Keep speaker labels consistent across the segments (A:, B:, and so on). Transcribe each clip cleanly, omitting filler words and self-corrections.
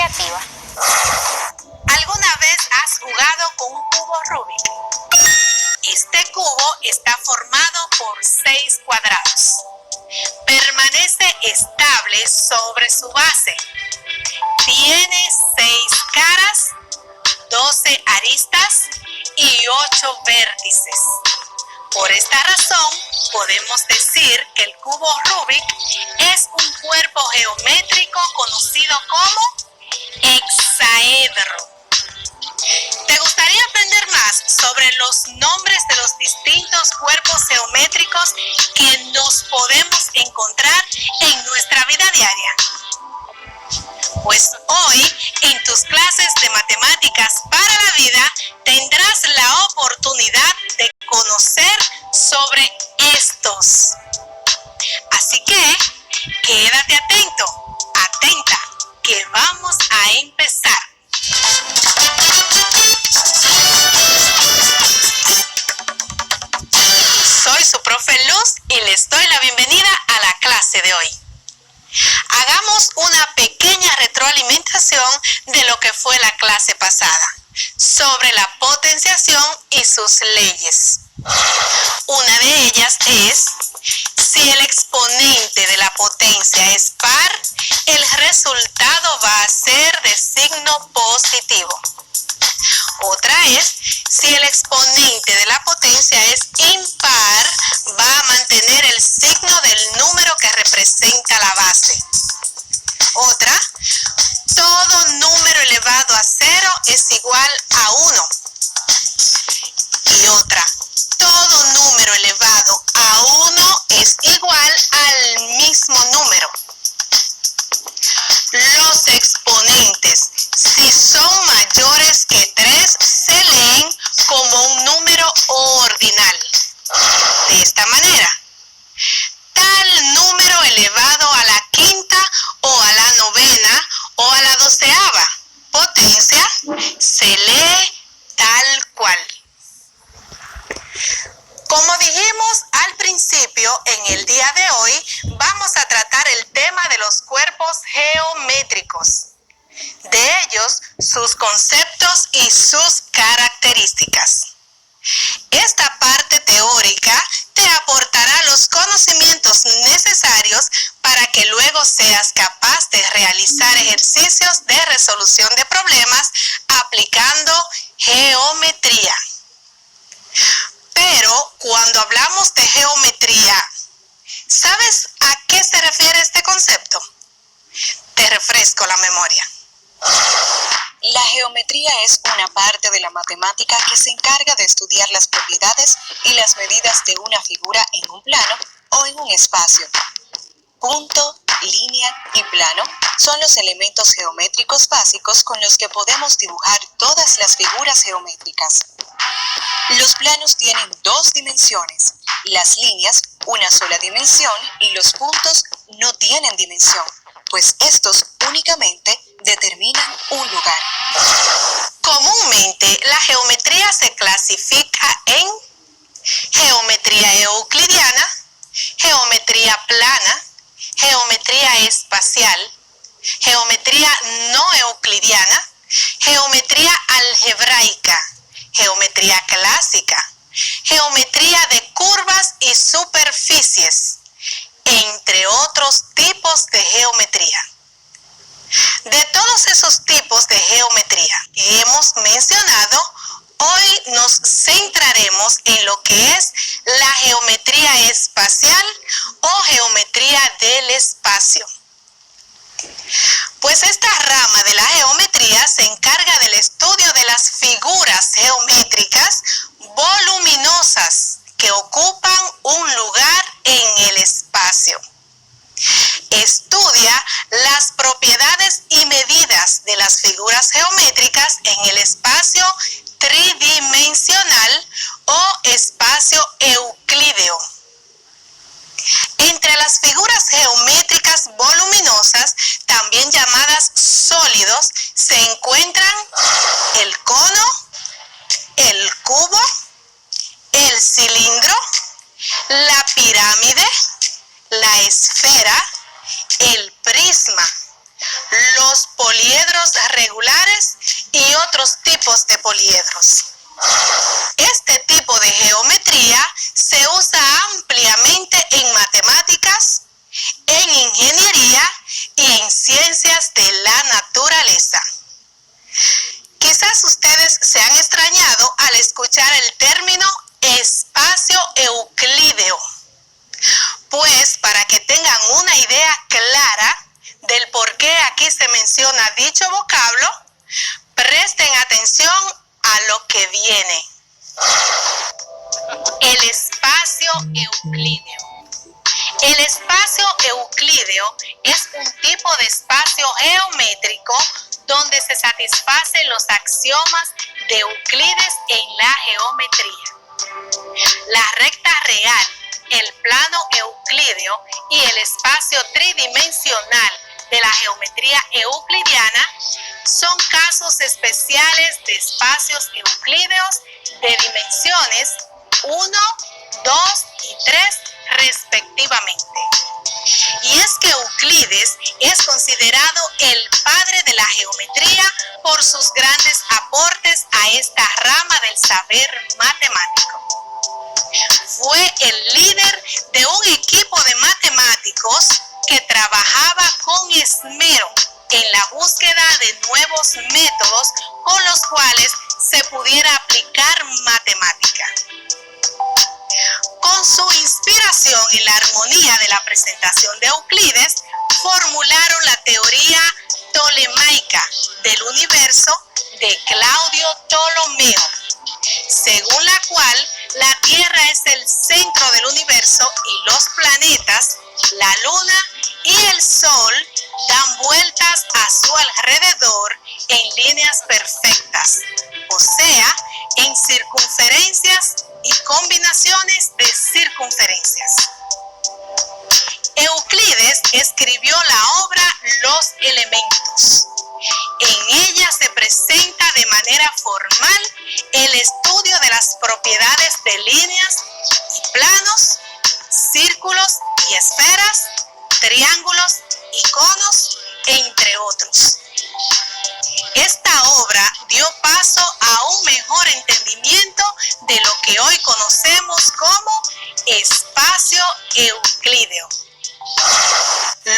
A: creativa.
B: ¿Alguna vez has jugado con un cubo Rubik? Este cubo está formado por 6 cuadrados. Permanece estable sobre su base. Tiene 6 caras, 12 aristas y 8 vértices. Por esta razón, podemos decir que el cubo Rubik es un cuerpo geométrico conocido como hexaedro. ¿Te gustaría aprender más sobre los nombres de los distintos cuerpos geométricos que nos podemos encontrar en nuestra vida diaria? Pues hoy, en tus clases de matemáticas para la vida, tendrás la oportunidad de conocer sobre estos. Así que, quédate atento, atenta, que vamos a empezar. Soy su profe Luz y les doy la bienvenida a la clase de hoy. Hagamos una pequeña retroalimentación de lo que fue la clase pasada, sobre la potenciación y sus leyes. Una de ellas es, si el exponente de la potencia es par, el resultado va a ser de signo positivo. Otra es, si el exponente de la potencia es impar, va a mantener el signo del número que representa la base. Otra, todo número elevado a 0 es igual a 1. Y otra, todo número elevado a 1 es igual al mismo número. Los exponentes, si son mayores que 3, se leen como un número ordinal. De esta manera, tal número elevado a la quinta o a la novena o a la 12ª potencia se lee tal cual. Como dijimos al principio, en el día de hoy vamos a tratar el tema de los cuerpos geométricos, de ellos, sus conceptos y sus características. Esta parte teórica te aportará los conocimientos necesarios para que luego seas capaz de realizar ejercicios de resolución de problemas aplicando geometría. Pero cuando hablamos de geometría, ¿sabes a qué se refiere este concepto? Te refresco la memoria.
C: La geometría es una parte de la matemática que se encarga de estudiar las propiedades y las medidas de una figura en un plano o en un espacio. Punto, línea y plano son los elementos geométricos básicos con los que podemos dibujar todas las figuras geométricas. Los planos tienen 2 dimensiones, las líneas una sola dimensión y los puntos no tienen dimensión, pues estos únicamente determinan un lugar.
B: Comúnmente, la geometría se clasifica en geometría euclidiana, geometría plana, geometría espacial, geometría no euclidiana, geometría algebraica, geometría clásica, geometría de curvas y superficies, entre otros tipos de geometría. De todos esos tipos de geometría que hemos mencionado, hoy nos centraremos en lo que es la geometría espacial o geometría del espacio. Pues esta rama de la geometría se encarga del estudio de las figuras geométricas voluminosas que ocupan un lugar en el espacio. Estudia las propiedades y medidas de las figuras geométricas en el espacio tridimensional o espacio euclídeo. Entre las figuras geométricas voluminosas, también llamadas sólidos, se encuentran el cono, el cubo, el cilindro, la pirámide, la esfera, el prisma, los poliedros los tipos de poliedros. Este tipo de geometría se usa ampliamente en matemáticas, en ingeniería y en ciencias de la naturaleza. Quizás ustedes se han extrañado al escuchar el término espacio euclídeo. Pues para que tengan una idea clara del por qué aquí se menciona dicho vocablo, presten atención a lo que viene. El espacio euclídeo. El espacio euclídeo es un tipo de espacio geométrico donde se satisfacen los axiomas de Euclides en la geometría. La recta real, el plano euclídeo y el espacio tridimensional de la geometría euclidiana son casos especiales de espacios euclídeos de dimensiones 1, 2 y 3 respectivamente. Y es que Euclides es considerado el padre de la geometría por sus grandes aportes a esta rama del saber matemático. Fue el líder de un equipo de matemáticos que trabajaba con esmero en la búsqueda de nuevos métodos con los cuales se pudiera aplicar matemática. Con su inspiración en la armonía de la presentación de Euclides, formularon la teoría tolemaica del universo de Claudio Ptolomeo, según la cual la Tierra es el centro del universo y los planetas, la Luna y el Sol dan vueltas a su alrededor en líneas perfectas, o sea, en circunferencias y combinaciones de circunferencias. Euclides escribió la obra Los Elementos. En ella se presenta de manera formal el estudio de las propiedades de líneas y planos, círculos y esferas, triángulos y conos, entre otros. Esta obra dio paso a un mejor entendimiento de lo que hoy conocemos como espacio euclídeo.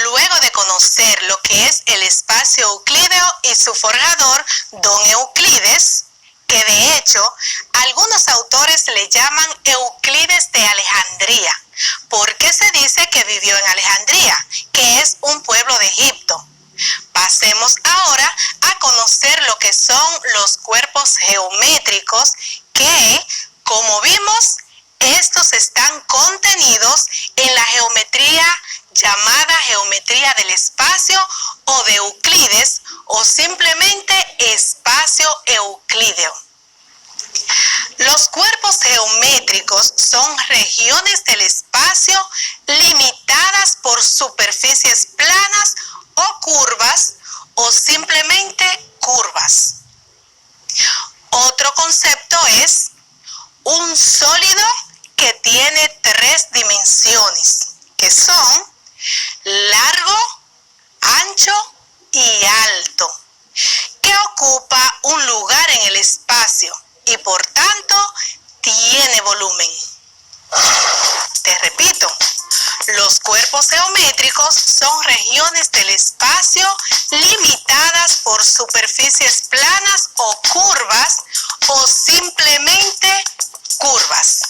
B: Luego de conocer lo que es el espacio euclídeo y su forjador, don Euclides, que de hecho algunos autores le llaman Euclides de Alejandría, porque se dice que vivió en Alejandría, que es un pueblo de Egipto. Pasemos ahora a conocer lo que son los cuerpos geométricos que, como vimos, estos están contenidos en la geometría llamada geometría del espacio o de Euclides o simplemente espacio euclídeo. Los cuerpos geométricos son regiones del espacio limitadas por superficies planas o curvas o simplemente curvas. Otro concepto es un sólido que tiene 3 dimensiones, que son largo, ancho y alto, que ocupa un lugar en el espacio y por tanto tiene volumen. Te repito, los cuerpos geométricos son regiones del espacio limitadas por superficies planas o curvas o simplemente curvas.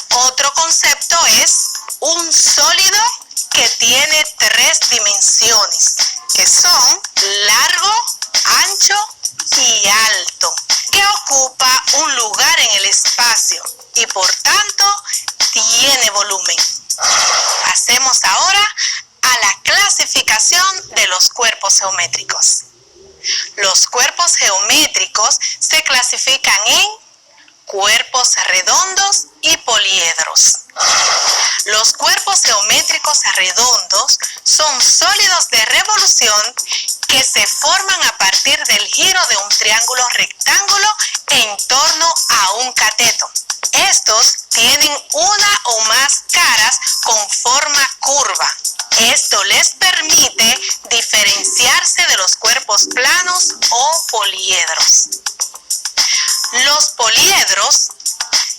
B: Otro concepto es un sólido que tiene 3 dimensiones, que son largo, ancho y alto, que ocupa un lugar en el espacio y por tanto tiene volumen. Pasemos ahora a la clasificación de los cuerpos geométricos. Los cuerpos geométricos se clasifican en cuerpos redondos y poliedros. Los cuerpos geométricos redondos son sólidos de revolución que se forman a partir del giro de un triángulo rectángulo en torno a un cateto. Estos tienen una o más caras con forma curva. Esto les permite diferenciarse de los cuerpos planos o poliedros. Los poliedros,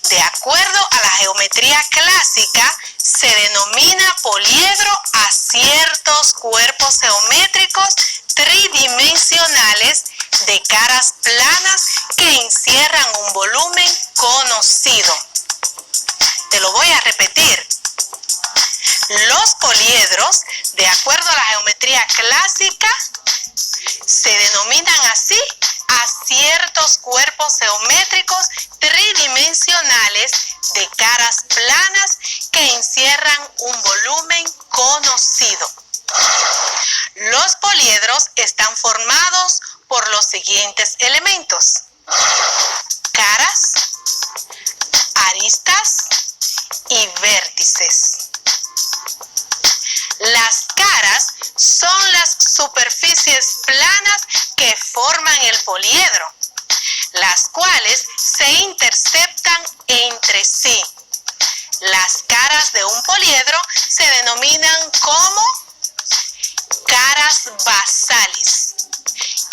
B: de acuerdo a la geometría clásica, se denomina poliedro a ciertos cuerpos geométricos tridimensionales de caras planas que encierran un volumen conocido. Te lo voy a repetir. Los poliedros, de acuerdo a la geometría clásica, se denominan así a ciertos cuerpos geométricos tridimensionales de caras planas que encierran un volumen conocido. Los poliedros están formados por los siguientes elementos: caras, aristas y vértices. Las caras son las superficies planas que forman el poliedro, las cuales se interceptan entre sí. Las caras de un poliedro se denominan como caras basales,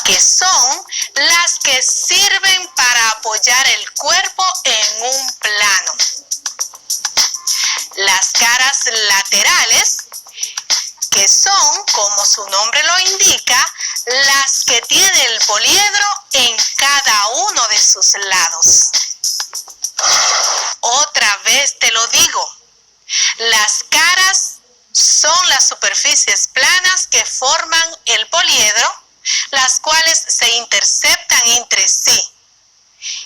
B: que son las que sirven para apoyar el cuerpo en un plano. Las caras laterales, que son, como su nombre lo indica, las que tiene el poliedro en cada uno de sus lados. Otra vez te lo digo, las caras son las superficies planas que forman el poliedro, las cuales se interceptan entre sí.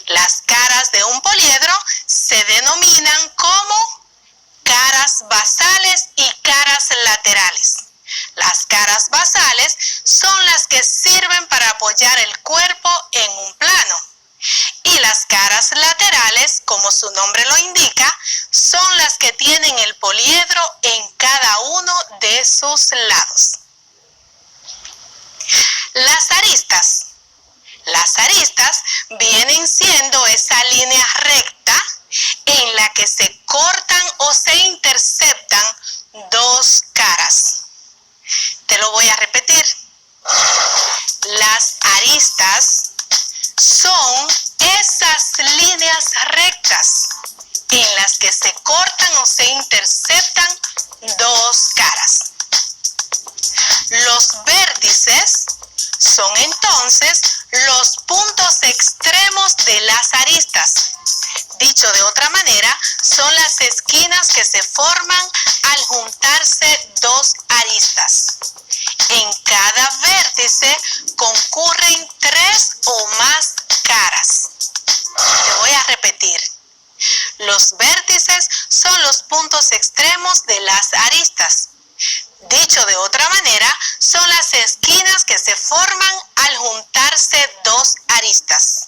B: Las caras de un poliedro se denominan como caras basales y caras laterales. Las caras basales son las que sirven para apoyar el cuerpo en un plano. Y las caras laterales, como su nombre lo indica, son las que tienen el poliedro en cada uno de sus lados. Las aristas. Las aristas vienen siendo esa línea recta en la que se cortan o se interceptan dos caras. Te lo voy a repetir. Las aristas son esas líneas rectas en las que se cortan o se interceptan dos caras. Los vértices son entonces los puntos extremos de las aristas. Dicho de otra manera, son las esquinas que se forman al juntarse dos aristas. En cada vértice concurren tres o más caras. Te voy a repetir. Los vértices son los puntos extremos de las aristas. Dicho de otra manera, son las esquinas que se forman al juntarse dos aristas.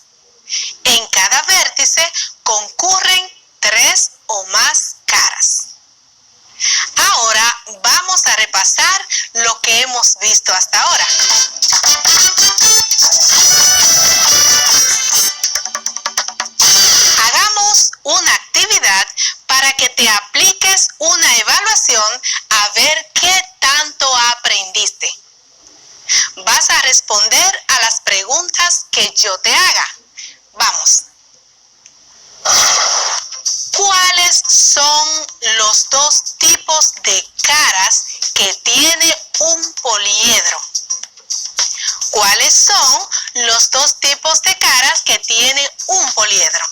B: En cada vértice concurren tres o más caras. Ahora vamos a repasar lo que hemos visto hasta ahora. Hagamos una actividad para que te apliques una evaluación a ver qué tanto aprendiste. Vas a responder a las preguntas que yo te haga. Vamos. ¿Cuáles son los dos tipos de caras que tiene un poliedro? ¿Cuáles son los dos tipos de caras que tiene un poliedro?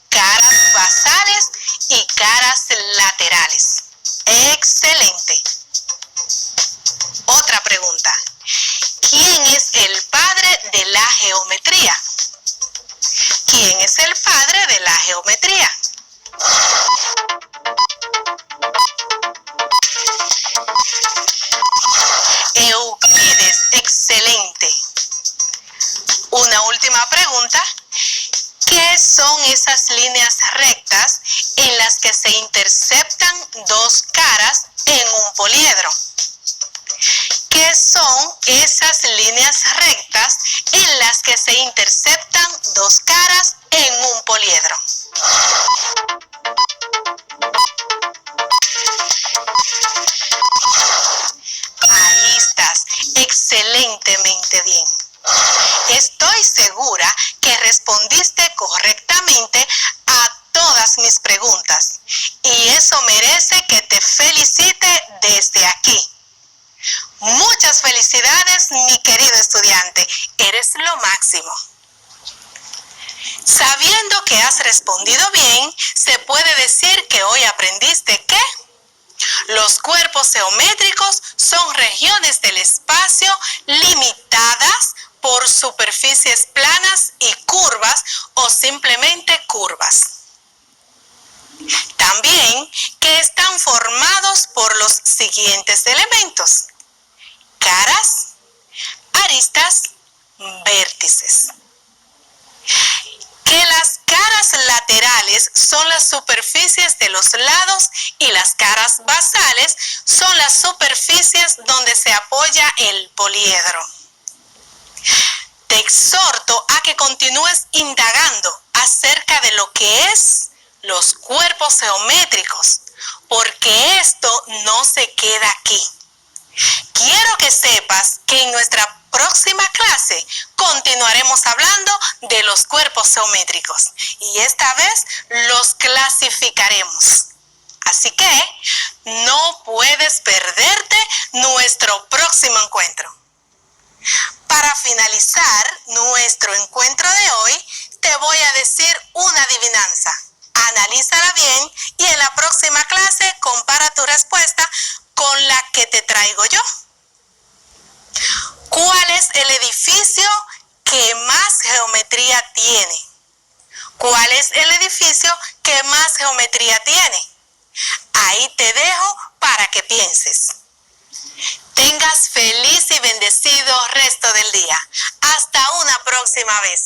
B: Caras basales y caras laterales. Excelente. Otra pregunta. ¿Quién es el padre de la geometría? ¿Quién es el padre de la geometría? Euclides. Excelente. Una última pregunta. ¿Qué son esas líneas rectas en las que se interceptan dos caras en un poliedro? ¿Qué son esas líneas rectas en las que se interceptan dos caras en un poliedro? Aristas. felicite desde aquí. Muchas felicidades, mi querido estudiante. Eres lo máximo. Sabiendo que has respondido bien, se puede decir que hoy aprendiste que los cuerpos geométricos son regiones del espacio limitadas por superficies planas y curvas o simplemente curvas. También que están formados por los siguientes elementos: caras, aristas, vértices. Que las caras laterales son las superficies de los lados y las caras basales son las superficies donde se apoya el poliedro. Te exhorto a que continúes indagando acerca de lo que es los cuerpos geométricos, porque esto no se queda aquí. Quiero que sepas que en nuestra próxima clase continuaremos hablando de los cuerpos geométricos y esta vez los clasificaremos. Así que no puedes perderte nuestro próximo encuentro. Para finalizar nuestro encuentro de hoy, te voy a decir una adivinanza. Analízala bien y en la próxima clase compara tu respuesta con la que te traigo yo. ¿Cuál es el edificio que más geometría tiene? ¿Cuál es el edificio que más geometría tiene? Ahí te dejo para que pienses. Tengas feliz y bendecido resto del día. Hasta una próxima vez.